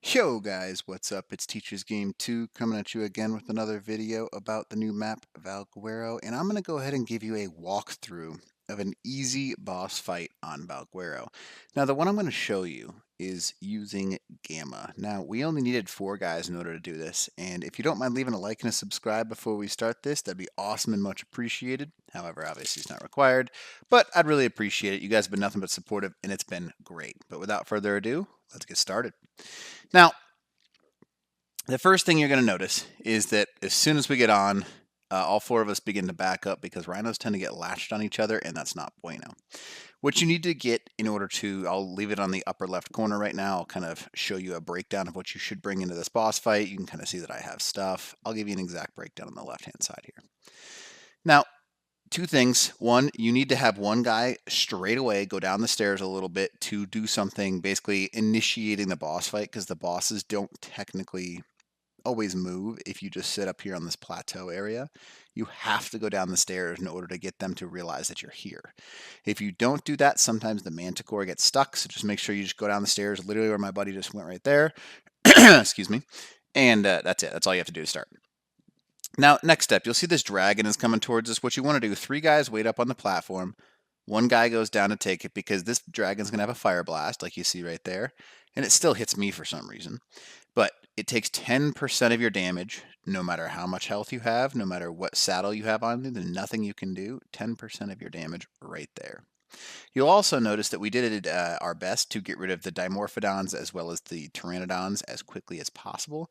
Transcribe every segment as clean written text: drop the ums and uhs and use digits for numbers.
Yo guys, what's up? It's Teacher's Game 2 coming at you again with another video about the new map Valguero, and I'm going to go ahead and give you a walkthrough of an easy boss fight on Valguero. Now the one I'm going to show you is using Gamma. Now we only needed 4 guys in order to do this, and if you don't mind leaving a like and a subscribe before we start this, that'd be awesome and much appreciated. However, obviously it's not required, but I'd really appreciate it. You guys have been nothing but supportive and it's been great. But without further ado, let's get started. Now, the first thing you're going to notice is that as soon as we get on, all 4 of us begin to back up because rhinos tend to get latched on each other, and that's not bueno. What you need to get in order to, I'll leave it on the upper left corner right now. I'll kind of show you a breakdown of what you should bring into this boss fight. You can kind of see that I have stuff. I'll give you an exact breakdown on the left-hand side here. Now, 2 things. One, you need to have one guy straight away go down the stairs a little bit to do something, basically initiating the boss fight, because the bosses don't technically always move if you just sit up here on this plateau area. You have to go down the stairs in order to get them to realize that you're here. If you don't do that, sometimes the Manticore gets stuck, so just make sure you just go down the stairs, literally where my buddy just went right there. Excuse me. And that's it. That's all you have to do to start. Now, next step, you'll see this dragon is coming towards us. What you want to do, 3 guys wait up on the platform. 1 guy goes down to take it because this dragon's going to have a fire blast, like you see right there. And it still hits me for some reason. But it takes 10% of your damage, no matter how much health you have, no matter what saddle you have on you, there's nothing you can do. 10% of your damage right there. You'll also notice that we did our best to get rid of the Dimorphodons as well as the Pteranodons as quickly as possible.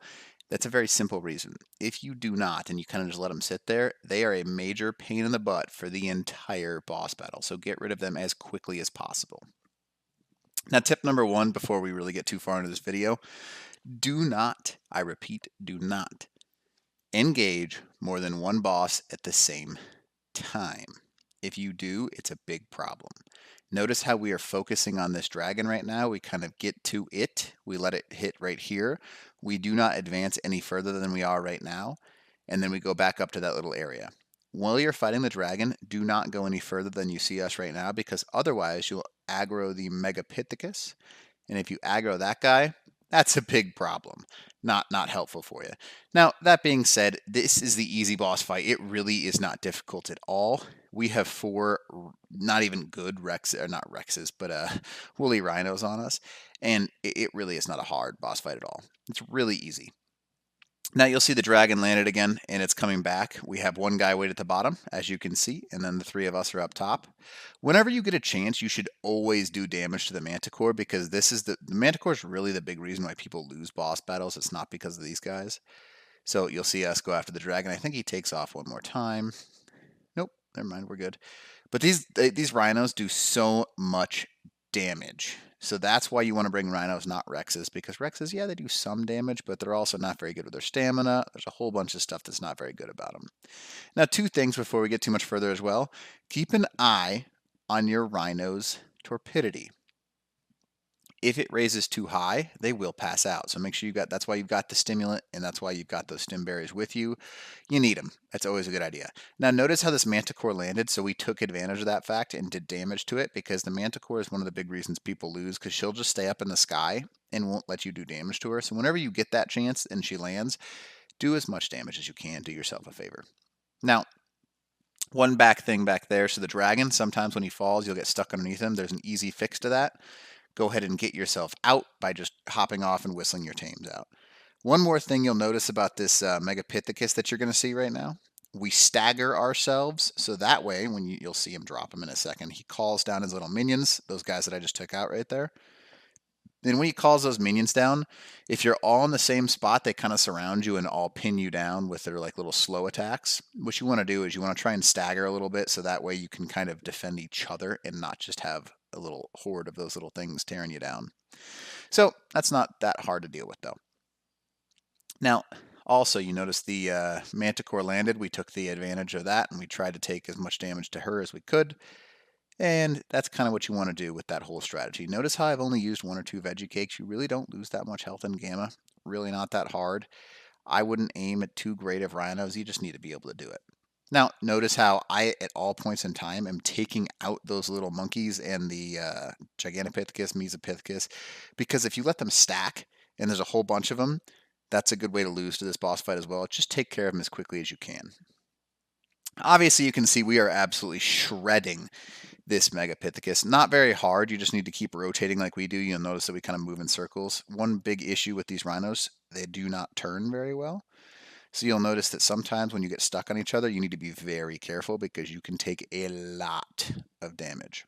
That's a very simple reason. If you do not, and you kind of just let them sit there, they are a major pain in the butt for the entire boss battle. So get rid of them as quickly as possible. Now, tip number 1, before we really get too far into this video, do not, I repeat, do not engage more than 1 boss at the same time. If you do, it's a big problem. Notice how we are focusing on this dragon right now. We kind of get to it. We let it hit right here. We do not advance any further than we are right now. And then we go back up to that little area. While you're fighting the dragon, do not go any further than you see us right now, because otherwise you'll aggro the megapithicus. And if you aggro that guy, that's a big problem. Not helpful for you. Now, that being said, this is the easy boss fight. It really is not difficult at all. We have 4 not even good not Rexes, but woolly rhinos on us. And it really is not a hard boss fight at all. It's really easy. Now you'll see the dragon landed again, and it's coming back. We have 1 guy wait at the bottom, as you can see, and then the 3 of us are up top. Whenever you get a chance, you should always do damage to the Manticore, because this is the Manticore is really the big reason why people lose boss battles. It's not because of these guys. So you'll see us go after the dragon. I think he takes off 1 more time. Nope, never mind, we're good. But these rhinos do so much damage. So that's why you want to bring rhinos, not Rexes, because Rexes, yeah, they do some damage, but they're also not very good with their stamina. There's a whole bunch of stuff that's not very good about them. Now, 2 things before we get too much further as well. Keep an eye on your rhino's torpidity. If it raises too high, they will pass out. So make sure that's why you've got the stimulant, and that's why you've got those stim berries with you. You need them. That's always a good idea. Now notice how this Manticore landed. So we took advantage of that fact and did damage to it, because the Manticore is one of the big reasons people lose, because she'll just stay up in the sky and won't let you do damage to her. So whenever you get that chance and she lands, do as much damage as you can. Do yourself a favor. Now, one back thing back there. So the dragon, sometimes when he falls, you'll get stuck underneath him. There's an easy fix to that. Go ahead and get yourself out by just hopping off and whistling your tames out. One more thing you'll notice about this megapithecus that you're going to see right now, we stagger ourselves, so that way, when you'll see him drop him in a second, he calls down his little minions, those guys that I just took out right there. Then when he calls those minions down, if you're all in the same spot, they kind of surround you and all pin you down with their like little slow attacks. What you want to do is you want to try and stagger a little bit, so that way you can kind of defend each other and not just have a little horde of those little things tearing you down. So that's not that hard to deal with, though. Now, also, you notice the Manticore landed. We took the advantage of that, and we tried to take as much damage to her as we could. And that's kind of what you want to do with that whole strategy. Notice how I've only used 1 or 2 veggie cakes. You really don't lose that much health in Gamma. Really not that hard. I wouldn't aim at too great of rhinos. You just need to be able to do it. Now, notice how I, at all points in time, am taking out those little monkeys and the Gigantopithecus, Mesopithecus, because if you let them stack and there's a whole bunch of them, that's a good way to lose to this boss fight as well. Just take care of them as quickly as you can. Obviously, you can see we are absolutely shredding this megapithecus. Not very hard. You just need to keep rotating like we do. You'll notice that we kind of move in circles. One big issue with these rhinos, they do not turn very well. So you'll notice that sometimes when you get stuck on each other, you need to be very careful because you can take a lot of damage.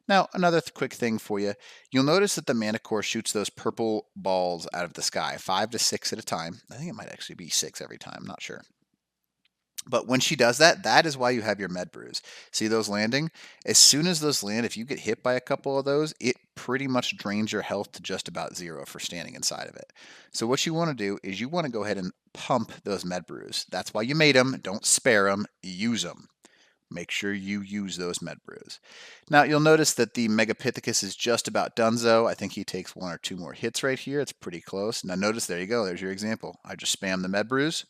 Now, another quick thing for you, you'll notice that the Manticore shoots those purple balls out of the sky, 5 to 6 at a time. I think it might actually be 6 every time, I'm not sure. But when she does that, that is why you have your med brews. See those landing? As soon as those land, if you get hit by a couple of those, it pretty much drains your health to just about 0 for standing inside of it. So what you want to do is you want to go ahead and pump those med brews. That's why you made them. Don't spare them. Use them. Make sure you use those med brews. Now you'll notice that the Megapithecus is just about donezo. I think he takes 1 or 2 more hits right here. It's pretty close. Now notice, there you go. There's your example. I just spam the med brews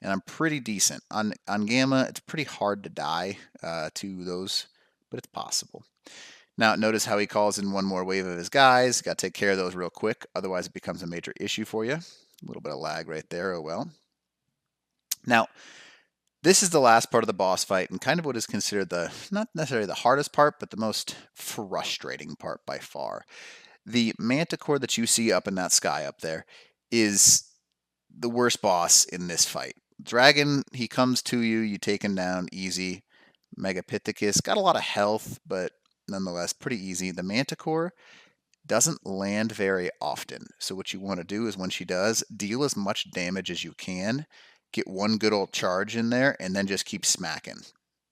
and I'm pretty decent. On Gamma, it's pretty hard to die to those, but it's possible. Now, notice how he calls in 1 more wave of his guys. Got to take care of those real quick, otherwise it becomes a major issue for you. A little bit of lag right there, oh well. Now, this is the last part of the boss fight and kind of what is considered the, not necessarily the hardest part, but the most frustrating part by far. The Manticore that you see up in that sky up there is the worst boss in this fight. Dragon, he comes to you, you take him down easy. Megapithecus got a lot of health, but nonetheless pretty easy. The Manticore doesn't land very often. So what you want to do is when she does, deal as much damage as you can, get 1 good old charge in there, and then just keep smacking.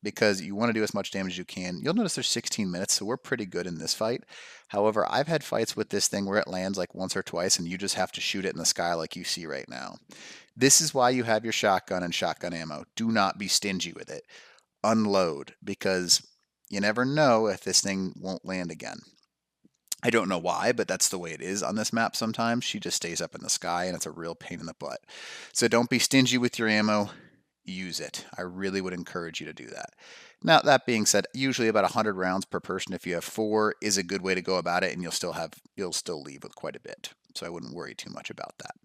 Because you want to do as much damage as you can. You'll notice there's 16 minutes, so we're pretty good in this fight. However, I've had fights with this thing where it lands like once or twice, and you just have to shoot it in the sky like you see right now. This is why you have your shotgun and shotgun ammo. Do not be stingy with it. Unload, because you never know if this thing won't land again. I don't know why, but that's the way it is on this map sometimes. She just stays up in the sky, and it's a real pain in the butt. So don't be stingy with your ammo. Use it. I really would encourage you to do that. Now, that being said, usually about 100 rounds per person if you have 4 is a good way to go about it, and you'll still leave with quite a bit. So I wouldn't worry too much about that.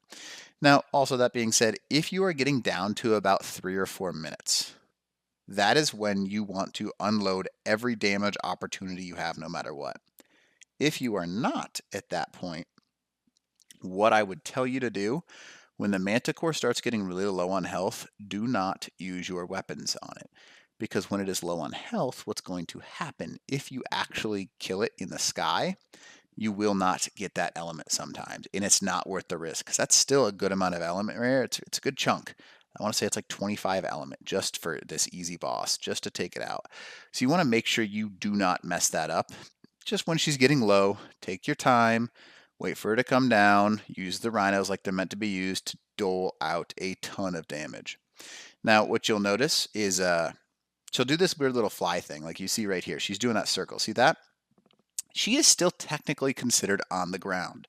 Now, also that being said, if you are getting down to about 3 or 4 minutes, that is when you want to unload every damage opportunity you have no matter what. If you are not at that point, what I would tell you to do when the Manticore starts getting really low on health, do not use your weapons on it. Because when it is low on health, what's going to happen if you actually kill it in the sky, you will not get that element sometimes. And it's not worth the risk because that's still a good amount of element rare. It's a good chunk. I want to say it's like 25 element just for this easy boss, just to take it out. So you want to make sure you do not mess that up. Just when she's getting low, take your time, wait for her to come down, use the rhinos like they're meant to be used to dole out a ton of damage. Now, what you'll notice is she'll do this weird little fly thing like you see right here. She's doing that circle. See that? She is still technically considered on the ground.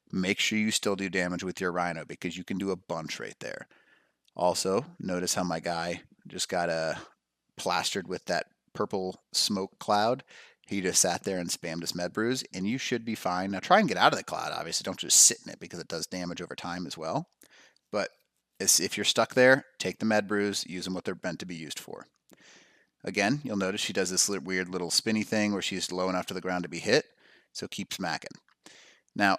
Make sure you still do damage with your rhino because you can do a bunch right there. Also, notice how my guy just got plastered with that purple smoke cloud. He just sat there and spammed his med brews, and you should be fine. Now try and get out of the cloud, obviously. Don't just sit in it because it does damage over time as well. But if you're stuck there, take the med brews, use them what they're meant to be used for. Again, you'll notice she does this weird little spinny thing where she's low enough to the ground to be hit, so keep smacking. Now,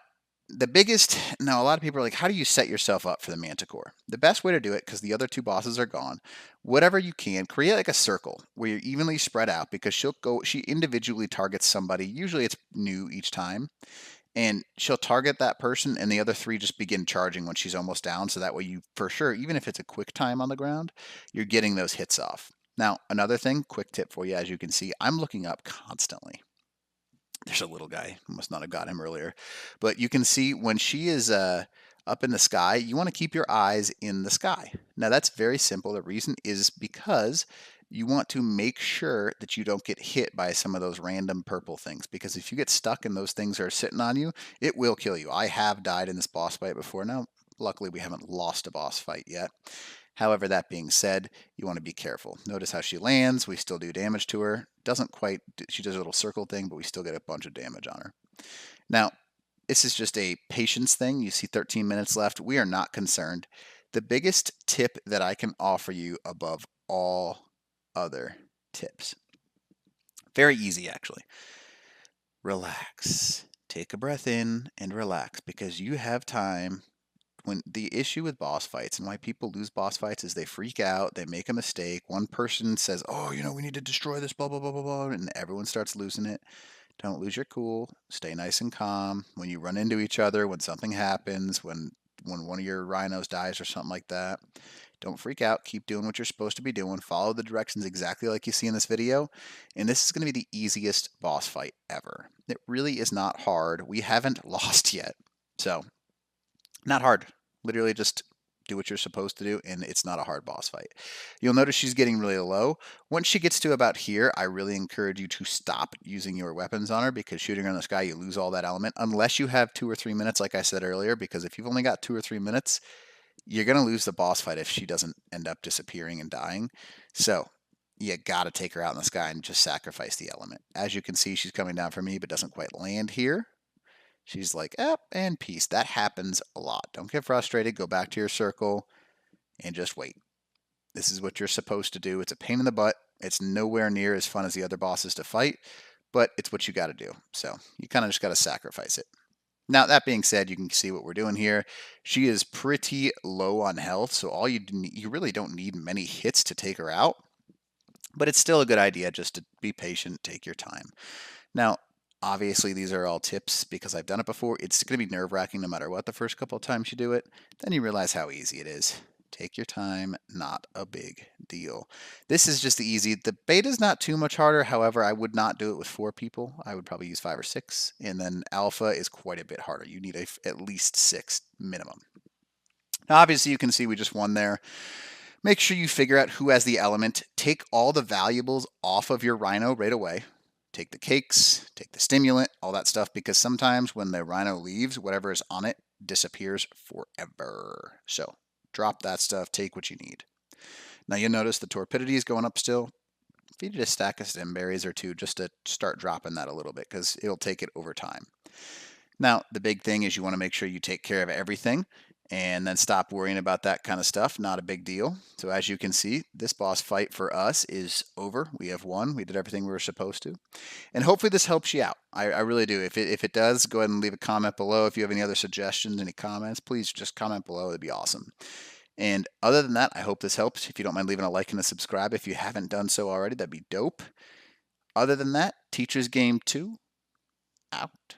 a lot of people are like, how do you set yourself up for the Manticore? The best way to do it, because the other 2 bosses are gone, whatever you can, create like a circle where you're evenly spread out because she individually targets somebody. Usually it's new each time. And she'll target that person and the other 3 just begin charging when she's almost down. So that way you, for sure, even if it's a quick time on the ground, you're getting those hits off. Now, another thing, quick tip for you, as you can see, I'm looking up constantly. There's a little guy, must not have got him earlier. But you can see when she is up in the sky, you want to keep your eyes in the sky. Now that's very simple. The reason is because you want to make sure that you don't get hit by some of those random purple things, because if you get stuck and those things are sitting on you, it will kill you. I have died in this boss fight before. Now, luckily we haven't lost a boss fight yet. However, that being said, you want to be careful. Notice how she lands. We still do damage to her. Doesn't quite, she does a little circle thing, but we still get a bunch of damage on her. Now, this is just a patience thing. You see 13 minutes left. We are not concerned. The biggest tip that I can offer you above all other tips, very easy actually. Relax. Take a breath in and relax, because you have time. When the issue with boss fights and why people lose boss fights is they freak out, they make a mistake. One person says, "Oh, we need to destroy this, blah, blah, blah, blah, blah," and everyone starts losing it. Don't lose your cool. Stay nice and calm. When you run into each other, when something happens, when one of your rhinos dies or something like that, don't freak out. Keep doing what you're supposed to be doing. Follow the directions exactly like you see in this video. And this is going to be the easiest boss fight ever. It really is not hard. We haven't lost yet. So, not hard. Literally just do what you're supposed to do, and it's not a hard boss fight. You'll notice she's getting really low. Once she gets to about here, I really encourage you to stop using your weapons on her, because shooting her in the sky, you lose all that element, unless you have 2 or 3 minutes, like I said earlier, because if you've only got 2 or 3 minutes, you're going to lose the boss fight if she doesn't end up disappearing and dying. So you got to take her out in the sky and just sacrifice the element. As you can see, she's coming down for me, but doesn't quite land here. She's like, up and peace. That happens a lot. Don't get frustrated. Go back to your circle and just wait. This is what you're supposed to do. It's a pain in the butt. It's nowhere near as fun as the other bosses to fight, but it's what you got to do. So you kind of just got to sacrifice it. Now, that being said, you can see what we're doing here. She is pretty low on health, so all you really don't need many hits to take her out, but it's still a good idea just to be patient, take your time. Now, obviously, these are all tips because I've done it before. It's going to be nerve-wracking no matter what the first couple of times you do it. Then you realize how easy it is. Take your time, not a big deal. This is just the easy. The beta is not too much harder. However, I would not do it with 4 people. I would probably use 5 or 6. And then alpha is quite a bit harder. You need at least 6 minimum. Now, obviously, you can see we just won there. Make sure you figure out who has the element. Take all the valuables off of your rhino right away. Take the cakes, take the stimulant, all that stuff, because sometimes when the rhino leaves, whatever is on it disappears forever. So drop that stuff, take what you need. Now you'll notice the torpidity is going up still. Feed it a stack of stem berries or 2 just to start dropping that a little bit, because it'll take it over time. Now, the big thing is you want to make sure you take care of everything and then stop worrying about that kind of stuff. Not a big deal. So as you can see, this boss fight for us is over. We have won. We did everything we were supposed to. And hopefully this helps you out. I really do. If it does, go ahead and leave a comment below. If you have any other suggestions, any comments, please just comment below. It'd be awesome. And other than that, I hope this helps. If you don't mind leaving a like and a subscribe if you haven't done so already, that'd be dope. Other than that, Teacher's Game 2 out.